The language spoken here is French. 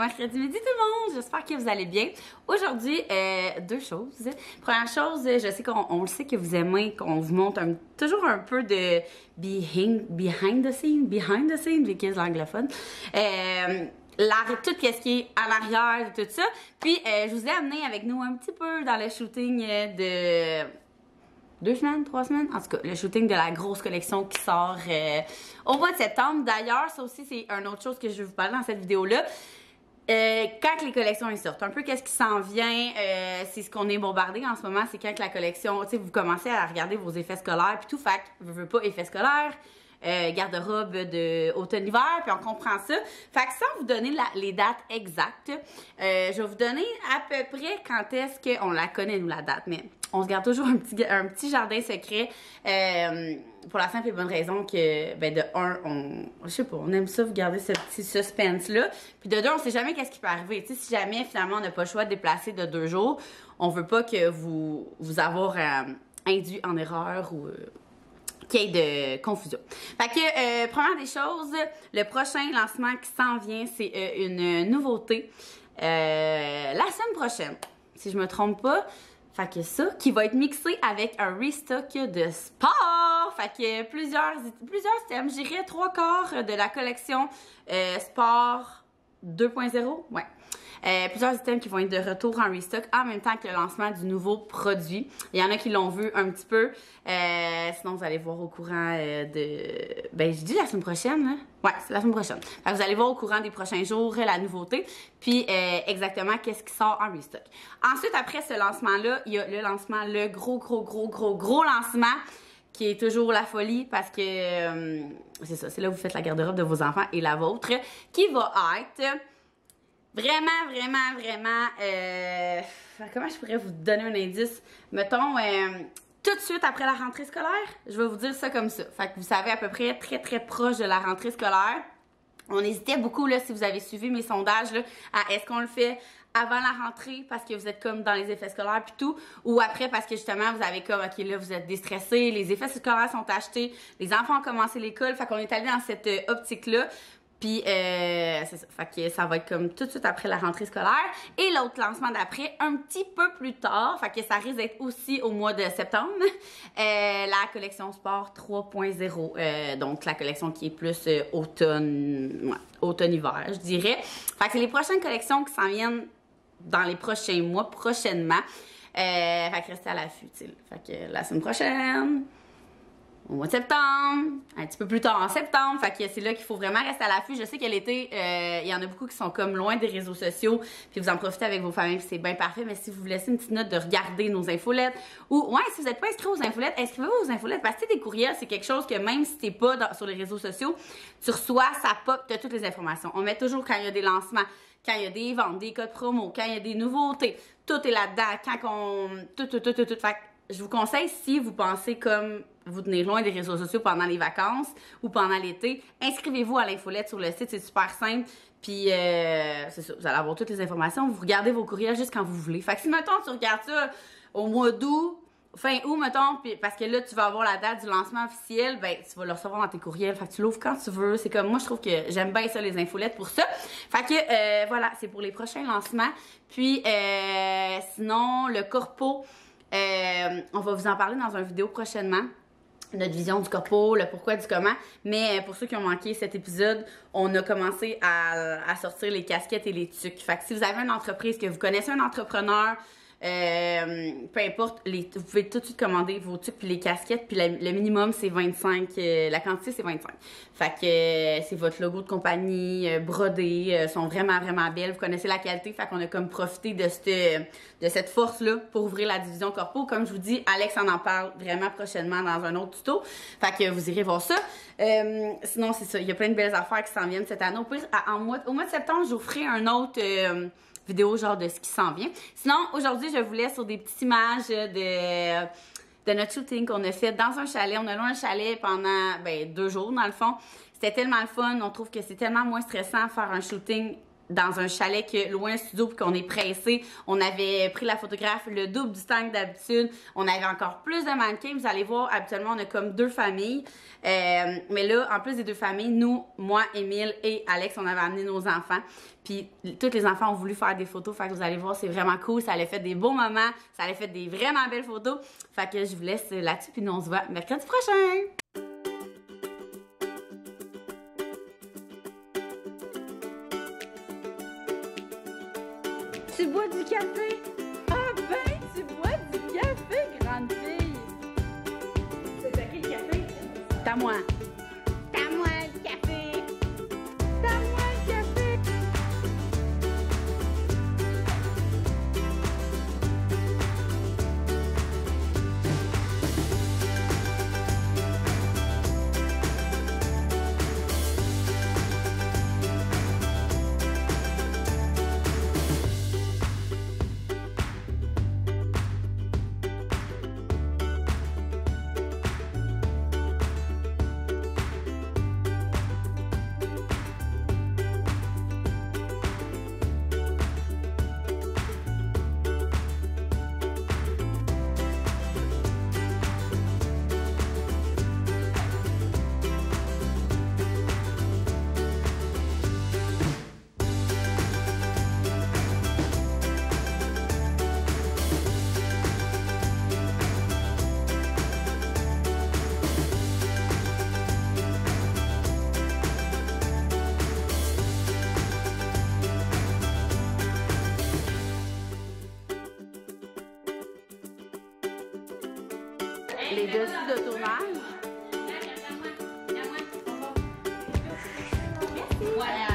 mercredi midi tout le monde, j'espère que vous allez bien. Aujourd'hui, deux choses. Première chose, je sais qu'on le sait que vous aimez qu'on vous montre toujours un peu de behind the scene, vu que c'est l'anglophone. Tout ce qui est en arrière, tout ça. Puis, je vous ai amené avec nous un petit peu dans le shooting de 2 semaines, 3 semaines, en tout cas, le shooting de la grosse collection qui sort au mois de septembre. D'ailleurs, ça aussi, c'est une autre chose que je vais vous parler dans cette vidéo-là. Quand les collections sortent, un peu qu'est-ce qui s'en vient, c'est ce qu'on est bombardé en ce moment, c'est quand la collection, tu sais, vous commencez à regarder vos effets scolaires, puis tout, fait que, veux pas, effets scolaires, garde-robe de automne-hiver, puis on comprend ça. Fait que sans vous donner les dates exactes, je vais vous donner à peu près quand est-ce qu'on la connaît, nous, la date, mais on se garde toujours un petit jardin secret, pour la simple et bonne raison que, ben, de un, je sais pas, on aime ça, vous garder ce petit suspense-là, puis de deux, on sait jamais qu'est-ce qui peut arriver, tu sais, si jamais, finalement, on n'a pas le choix de déplacer de 2 jours, on veut pas que vous avoir induit en erreur ou qu'il y ait de confusion. Fait que, première des choses, le prochain lancement qui s'en vient, c'est une nouveauté, la semaine prochaine, si je me trompe pas. Fait que ça, qui va être mixé avec un restock de sport. Fait que plusieurs thèmes. Je dirais 3/4 de la collection sport 2.0. Ouais. Plusieurs items qui vont être de retour en restock en même temps que le lancement du nouveau produit. Il y en a qui l'ont vu un petit peu. Sinon, vous allez voir au courant ben, je dis la semaine prochaine, là. Ouais, c'est la semaine prochaine. Fait que vous allez voir au courant des prochains jours la nouveauté. Puis, exactement qu'est-ce qui sort en restock. Ensuite, après ce lancement-là, il y a le lancement, le gros lancement qui est toujours la folie parce que, c'est ça, c'est là où vous faites la garde-robe de vos enfants et la vôtre, qui va être vraiment, comment je pourrais vous donner un indice? Mettons, tout de suite après la rentrée scolaire, je vais vous dire ça comme ça. Fait que vous savez à peu près très proche de la rentrée scolaire. On hésitait beaucoup, là, si vous avez suivi mes sondages, là, à est-ce qu'on le fait avant la rentrée parce que vous êtes comme dans les effets scolaires puis tout, ou après parce que justement vous avez comme, ok, là, vous êtes déstressés, les effets scolaires sont achetés, les enfants ont commencé l'école, fait qu'on est allé dans cette optique-là. Puis, c'est ça. Fait que ça va être comme tout de suite après la rentrée scolaire. Et l'autre lancement d'après, un petit peu plus tard. Fait que ça risque d'être aussi au mois de septembre. La collection sport 3.0. Donc, la collection qui est plus automne-hiver, je dirais. Fait que c'est les prochaines collections qui s'en viennent dans les prochains mois, prochainement. Fait que restez à l'affût, tu sais. Fait que la semaine prochaine, au mois de septembre, un petit peu plus tard en septembre, fait que c'est là qu'il faut vraiment rester à l'affût. Je sais que l'été, il y en a beaucoup qui sont comme loin des réseaux sociaux, puis vous en profitez avec vos familles, puis c'est bien parfait, mais si vous laissez une petite note de regarder nos infolettes, ou ouais, si vous n'êtes pas inscrit aux infolettes, inscrivez-vous aux infolettes, parce que des courriels, c'est quelque chose que même si t'es pas sur les réseaux sociaux, tu reçois, ça pop, t'as toutes les informations. On met toujours quand il y a des lancements, quand il y a des ventes, des codes promo, quand il y a des nouveautés, tout est là-dedans, quand on... Tout. Fait que je vous conseille, si vous pensez comme vous tenez loin des réseaux sociaux pendant les vacances ou pendant l'été, inscrivez-vous à l'infolette sur le site, c'est super simple. Puis, c'est ça, vous allez avoir toutes les informations. Vous regardez vos courriels juste quand vous voulez. Fait que si, mettons, tu regardes ça au mois d'août, fin août, mettons, puis parce que là, tu vas avoir la date du lancement officiel, ben, tu vas le recevoir dans tes courriels. Fait que tu l'ouvres quand tu veux. C'est comme, moi, je trouve que j'aime bien ça, les infolettes pour ça. Fait que, voilà, c'est pour les prochains lancements. Puis, sinon, le corpo, on va vous en parler dans une vidéo prochainement. Notre vision du corpo, le pourquoi du comment. Mais pour ceux qui ont manqué cet épisode, on a commencé à sortir les casquettes et les tucs. Fait que si vous avez une entreprise, que vous connaissez un entrepreneur, peu importe, vous pouvez tout de suite commander vos tucs puis les casquettes, puis le minimum c'est 25, la quantité c'est 25. Fait que c'est votre logo de compagnie, brodé, sont vraiment belles, vous connaissez la qualité, fait qu'on a comme profité de cette force-là pour ouvrir la division corpo. Comme je vous dis, Alex en parle vraiment prochainement dans un autre tuto, fait que vous irez voir ça. Sinon c'est ça, il y a plein de belles affaires qui s'en viennent cette année. Au pire, au mois de septembre, je vous ferai un autre vidéo genre de ce qui s'en vient. Sinon, aujourd'hui, je vous laisse sur des petites images de notre shooting qu'on a fait dans un chalet. On a loué un chalet pendant 2 jours, dans le fond. C'était tellement le fun. On trouve que c'est tellement moins stressant faire un shooting dans un chalet que loin un studio puis qu'on est pressé. On avait pris la photographe le double du temps que d'habitude. On avait encore plus de mannequins. Vous allez voir, habituellement, on a comme 2 familles. Mais là, en plus des 2 familles, nous, moi, Émile et Alex, on avait amené nos enfants. Puis tous les enfants ont voulu faire des photos. Fait que vous allez voir, c'est vraiment cool. Ça a fait des beaux moments. Ça a fait des vraiment belles photos. Fait que je vous laisse là-dessus. Puis nous, on se voit mercredi prochain. Tu bois du café? Ah ben, tu bois du café, grande fille! C'est à qui le café? C'est à moi. C'est à moi le café! C'est à moi le café! Les dessus de tournage. Voilà.